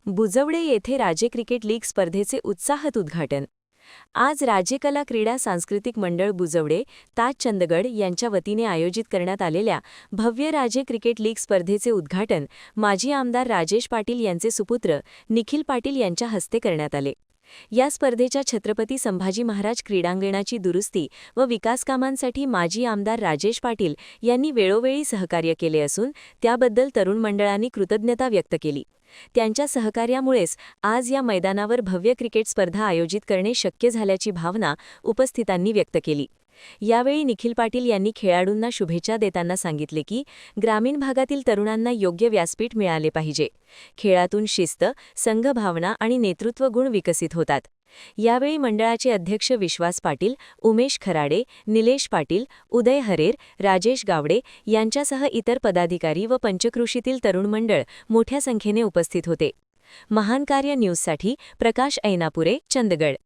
बुजवडे येथे राज्य cricket league स्पर्धेचे उत्साहात उद्घाटन। आज राज्य कला क्रीडा सांस्कृतिक मंडळ बुजवडे ताज चंदगड यांच्या वतीने आयोजित करण्यात आलेल्या भव्य राज्य क्रिकेट लीग स्पर्धेचे उद्घाटन माजी आमदार राजेश पाटील यांचे सुपुत्र निखिल पाटील यांच्या हस्ते करण्यात आले। या स्पर्धेच्या छत्रपती संभाजी महाराज क्रीडांगणाची दुरुस्ती व विकासकामांसाठी माजी आमदार राजेश पाटील यांनी वेळोवेळी सहकार्य केले असून त्याबद्दल तरुण मंडळांनी कृतज्ञता व्यक्त केली। त्यांच्या सहकार्यामुळेच आज या मैदानावर भव्य क्रिकेट स्पर्धा आयोजित करणे शक्य झाल्याची भावना उपस्थितांनी व्यक्त केली। यावेळी निखिल पाटील यांनी खेळाडूंना शुभेच्छा देताना सांगितले की ग्रामीण भागातील तरुणांना योग्य व्यासपीठ मिळाले पाहिजे। खेळातून शिस्त, संघभावना आणि नेतृत्व गुण विकसित होतात। यावेळी मंडळाचे अध्यक्ष विश्वास पाटील, उमेश खराडे, निलेश पाटील, उदय हरेर, राजेश गावडे यांच्यासह इतर पदाधिकारी व पंचक्रोशीतील तरुण मंडळ मोठ्या संख्येने उपस्थित होते। महान कार्य न्यूजसाठी प्रकाश ऐनापुरे, चंदगड।